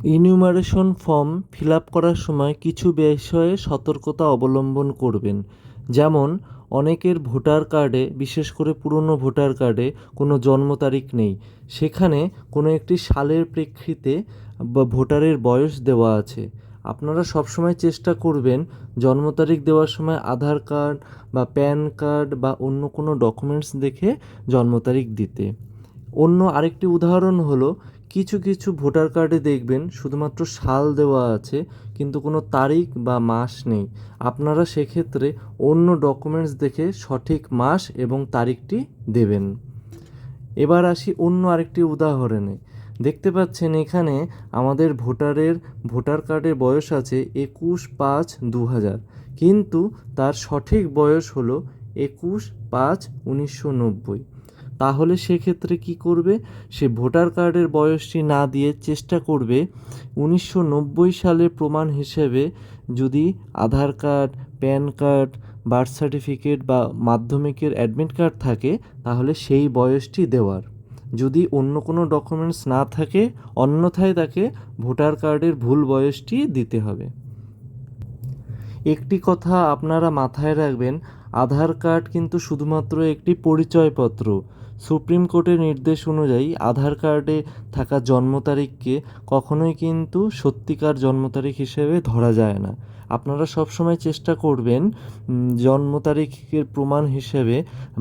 Enumeration form fill up করার সময় কিছু বিষয়ে সতর্কতা অবলম্বন করবেন। যেমন অনেকের ভোটার কার্ডে, বিশেষ করে পুরনো ভোটার কার্ডে কোনো জন্ম তারিখ নেই, সেখানে কোনো একটি সালের প্রেক্ষিতে বা ভোটারের বয়স দেওয়া আছে। আপনারা সবসময় চেষ্টা করবেন জন্ম তারিখ দেওয়ার সময় আধার কার্ড বা প্যান কার্ড বা অন্য কোনো ডকুমেন্টস দেখে জন্ম তারিখ দিতে। অন্য আরেকটি উদাহরণ হলো, কিছু কিছু ভোটার কার্ডে দেখবেন শুধুমাত্র সাল দেওয়া আছে কিন্তু কোনো তারিখ বা মাস নেই। আপনারা সেক্ষেত্রে অন্য ডকুমেন্টস দেখে সঠিক মাস এবং তারিখটি দেবেন। এবার আসি অন্য আরেকটি উদাহরণে। দেখতে পাচ্ছেন এখানে আমাদের ভোটার কার্ডের বয়স আছে 21/5/2000, কিন্তু তার সঠিক বয়স হলো 21/5/1990। তাহলে সেক্ষেত্রে কি করবে? সে ভোটার কার্ডের বয়সটি না দিয়ে চেষ্টা করবে 1990 সালের প্রমাণ হিসেবে যদি Aadhaar card, PAN card, birth certificate বা মাধ্যমিকের অ্যাডমিট কার্ড থাকে তাহলে সেই বয়সটি দেওয়ার। যদি অন্য কোনো ডকুমেন্টস না থাকে, অন্যথায় তাকে ভোটার কার্ডের ভুল বয়সটি দিতে হবে। একটি কথা আপনারা মাথায় রাখবেন, আধার কার্ড কিন্তু শুধুমাত্র একটি পরিচয়পত্র। সুপ্রিম কোর্টের নির্দেশ অনুযায়ী আধার কার্ডে থাকা জন্ম তারিখকে কখনোই কিন্তু সত্যিকার জন্ম তারিখ হিসেবে ধরা যায় না। আপনারা সবসময় চেষ্টা করবেন জন্ম তারিখের প্রমাণ হিসেবে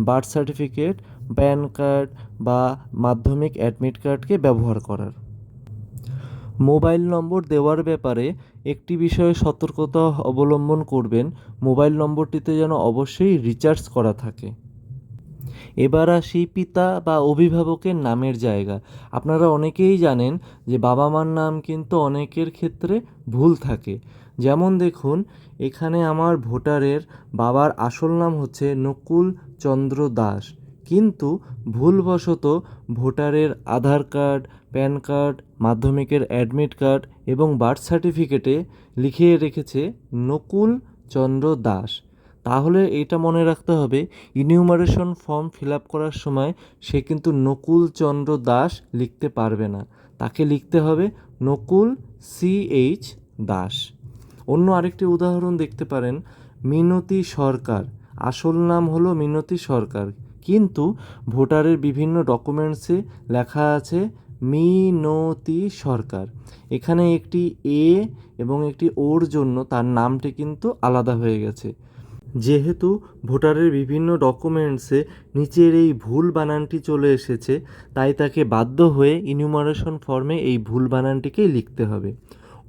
বার্থ সার্টিফিকেট, প্যান কার্ড বা মাধ্যমিক অ্যাডমিট কার্ডকে ব্যবহার করার। মোবাইল নম্বর দেওয়ার ব্যাপারে একটি বিষয়ে সতর্কতা অবলম্বন করবেন, মোবাইল নম্বরটিতে যেন অবশ্যই রিচার্জ করা থাকে। এবার আসি পিতা বা অভিভাবকের নামের জায়গা। আপনারা অনেকেই জানেন যে বাবা মার নাম কিন্তু অনেকের ক্ষেত্রে ভুল থাকে। যেমন দেখুন, এখানে আমার ভোটারের বাবার আসল নাম হচ্ছে নকুল চন্দ্র দাস, কিন্তু ভুলবশত ভোটারের আধার কার্ড, প্যান কার্ড, মাধ্যমিকের অ্যাডমিট কার্ড এবং বার্থ সার্টিফিকেটে লিখে রেখেছে নকুল চন্দ্র দাস। তাহলে এটা মনে রাখতে হবে, ইনিউমারেশন ফর্ম ফিল আপ করার সময় সে কিন্তু নকুল চন্দ্র দাস লিখতে পারবে না, তাকে লিখতে হবে নকুল CH দাস। অন্য আরেকটি উদাহরণ দেখতে পারেন, মিনতি সরকার, আসল নাম হলো মিনতি সরকার, কিন্তু ভোটারের বিভিন্ন ডকুমেন্টসে লেখা আছে মিনতি সরকার। এখানে একটি এ এবং একটি ওর জন্য তার নামটি কিন্তু আলাদা হয়ে গেছে। যেহেতু ভোটারের বিভিন্ন ডকুমেন্টসে নিচের এই ভুল বানানটি চলে এসেছে, তাই তাকে বাধ্য হয়ে ইনিউমারেশন ফর্মে এই ভুল বানানটিকেই লিখতে হবে।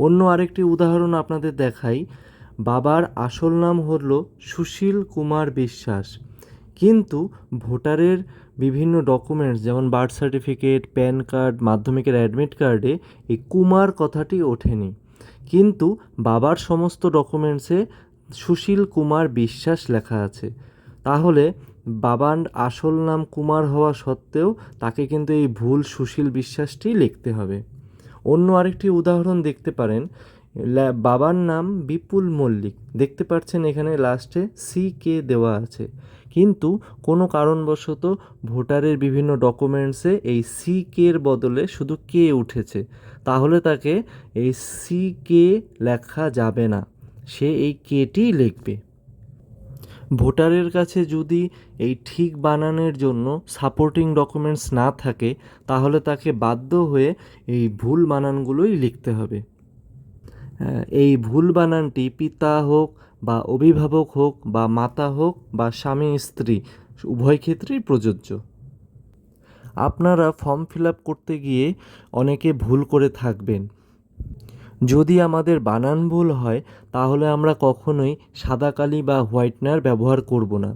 অন্য আরেকটি উদাহরণ আপনাদের দেখাই, বাবার আসল নাম হলো সুশীল কুমার বিশ্বাস, কিন্তু ভোটারের বিভিন্ন ডকুমেন্টস যেমন বার্থ সার্টিফিকেট, প্যান কার্ড, মাধ্যমিকের অ্যাডমিট কার্ডে এই কুমার কথাটি ওঠেনি, কিন্তু বাবার সমস্ত ডকুমেন্টসে সুশীল কুমার বিশ্বাস লেখা আছে। তাহলে বাবার আসল নাম কুমার হওয়া সত্ত্বেও তাকে কিন্তু এই ভুল সুশীল বিশ্বাসটি লিখতে হবে। অন্য আরেকটি উদাহরণ দেখতে পারেন, বাবার নাম বিপুল মল্লিক, দেখতে পাচ্ছেন এখানে লাস্টে CK দেওয়া আছে, কিন্তু কোনো কারণবশত ভোটারের বিভিন্ন ডকুমেন্টসে এই CK এর বদলে শুধু K উঠেছে, তাহলে তাকে এই CK লেখা যাবে না, সে এই Kটি লিখবে। ভোটারের কাছে যদি এই ঠিক বানানের জন্য সাপোর্টিং ডকুমেন্টস না থাকে তাহলে তাকে বাধ্য হয়ে এই ভুল বানানগুলোই লিখতে হবে। এই ভুল বানানটি পিতা হোক বা অভিভাবক হোক বা মাতা হোক বা স্বামী স্ত্রী উভয় ক্ষেত্রেই প্রযোজ্য। আপনারা ফর্ম ফিল আপ করতে গিয়ে অনেকে ভুল করে থাকবেন। যদি আমাদের বানান ভুল হয় তাহলে আমরা কখনোই সাদা কালি বা হোয়াইটনার ব্যবহার করব না।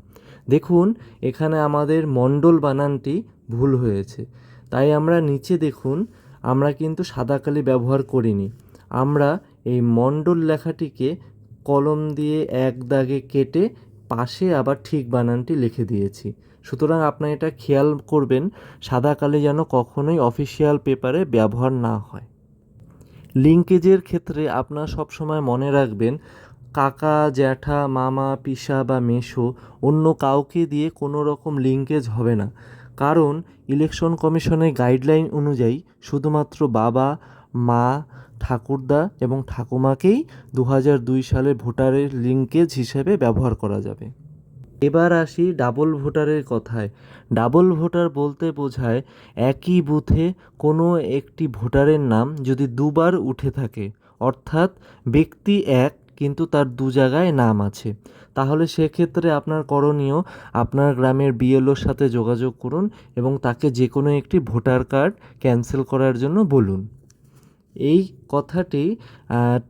দেখুন এখানে আমাদের মণ্ডল বানানটি ভুল হয়েছে, তাই আমরা নিচে দেখুন আমরা কিন্তু সাদা কালি ব্যবহার করিনি, আমরা এই মণ্ডল লেখাটিকে কলম দিয়ে এক দাগে কেটে পাশে আবার ঠিক বানানটি লিখে দিয়েছি। সুতরাং আপনারা এটা খেয়াল করবেন সাদা কালি যেন কখনোই অফিসিয়াল পেপারে ব্যবহার না হয়। লিঙ্কেজের ক্ষেত্রে আপনারা সবসময় মনে রাখবেন, কাকা, জ্যাঠা, মামা, পিসা বা মেসো অন্য কাউকে দিয়ে কোনো রকম লিঙ্কেজ হবে না, কারণ ইলেকশন কমিশনের গাইডলাইন অনুযায়ী শুধুমাত্র বাবা, মা, ঠাকুরদা এবং ঠাকুমাকেই 2002 সালে ভোটারের লিঙ্কেজ হিসেবে ব্যবহার করা যাবে। এবার আসি ডাবল ভোটারের কথায়। ডাবল ভোটার বলতে বোঝায় একই বুথে কোনো একটি ভোটারের নাম যদি দুবার উঠে থাকে, অর্থাৎ ব্যক্তি এক কিন্তু তার দু জায়গায় নাম আছে, তাহলে সেক্ষেত্রে আপনার করণীয় আপনার গ্রামের বিএলওর সাথে যোগাযোগ করুন এবং তাকে যে কোনো একটি ভোটার কার্ড ক্যান্সেল করার জন্য বলুন। এই কথাটি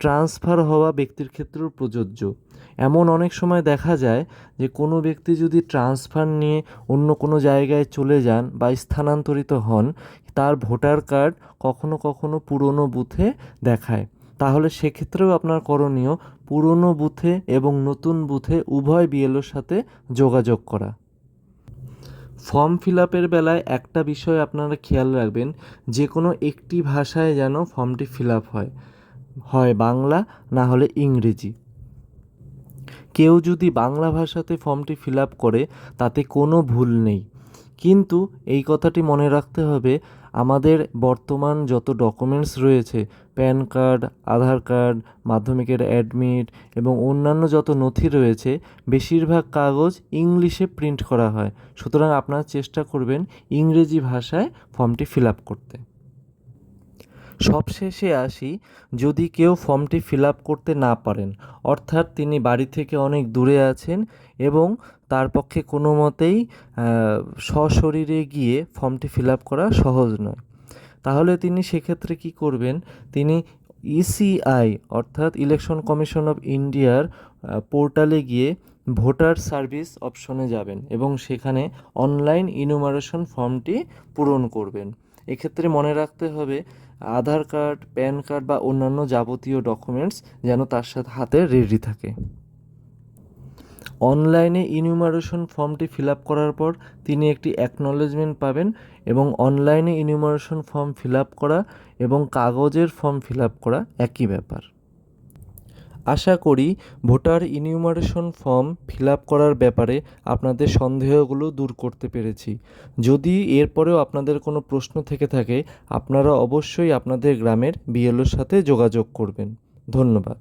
ট্রান্সফার হওয়া ব্যক্তির ক্ষেত্রেও প্রযোজ্য। এমন অনেক সময় দেখা যায় যে কোনো ব্যক্তি যদি ট্রান্সফার নিয়ে অন্য কোনো জায়গায় চলে যান বা স্থানান্তরিত হন, তার ভোটার কার্ড কখনো কখনো পুরনো বুথে দেখায়, তাহলে সেক্ষেত্রেও আপনার করণীয় পুরনো বুথে এবং নতুন বুথে উভয় বিএলওর সাথে যোগাযোগ করা। ফর্ম ফিল আপের বেলায় একটা বিষয় আপনারা খেয়াল রাখবেন, যে কোনো একটি ভাষায় যেন ফর্মটি ফিল আপ হয় বাংলা না হলে ইংরেজি। কেউ যদি বাংলা ভাষাতে ফর্মটি ফিল আপ করে তাতে কোনো ভুল নেই, কিন্তু এই কথাটি মনে রাখতে হবে আমাদের বর্তমান যত ডকুমেন্টস রয়েছে, প্যান কার্ড, আধার কার্ড, মাধ্যমিকের অ্যাডমিট এবং অন্যান্য যত নথি রয়েছে, বেশিরভাগ কাগজ ইংলিশে প্রিন্ট করা হয়। সুতরাং আপনারা চেষ্টা করবেন ইংরেজি ভাষায় ফর্মটি ফিল আপ করতে। সবশেষে আসি, যদি কেউ ফর্মটি ফিল আপ করতে না পারেন, অর্থাৎ তিনি বাড়ি থেকে অনেক দূরে আছেন এবং তার পক্ষে কোনো মতেই সশরীরে গিয়ে ফর্মটি ফিল আপ করা সহজ নয়, তাহলে তিনি সেক্ষেত্রে কী করবেন, তিনি ইসিআই অর্থাৎ ইলেকশন কমিশন অফ ইন্ডিয়ার পোর্টালে গিয়ে ভোটার সার্ভিস অপশনে যাবেন এবং সেখানে অনলাইন ইনুমারেশন ফর্মটি পূরণ করবেন। এক্ষেত্রে মনে রাখতে হবে আধার কার্ড, প্যান কার্ড বা অন্যান্য যাবতীয় ডকুমেন্টস যেন তার সাথে হাতে রেডি থাকে। অনলাইনে ইনুমারেশন ফর্মটি ফিল আপ করার পর তিনি একটি অ্যাকনলেজমেন্ট পাবেন এবং অনলাইনে ইনুমারেশন ফর্ম ফিল আপ করা এবং কাগজের ফর্ম ফিল আপ করা একই ব্যাপার। আশা করি voter enumeration form fill up করার ব্যাপারে আপনাদের সন্দেহগুলো দূর করতে পেরেছি। যদি এরপরেও আপনাদের কোনো প্রশ্ন থেকে থাকে, আপনারা অবশ্যই আপনাদের গ্রামের বিএলওর সাথে যোগাযোগ করবেন। ধন্যবাদ।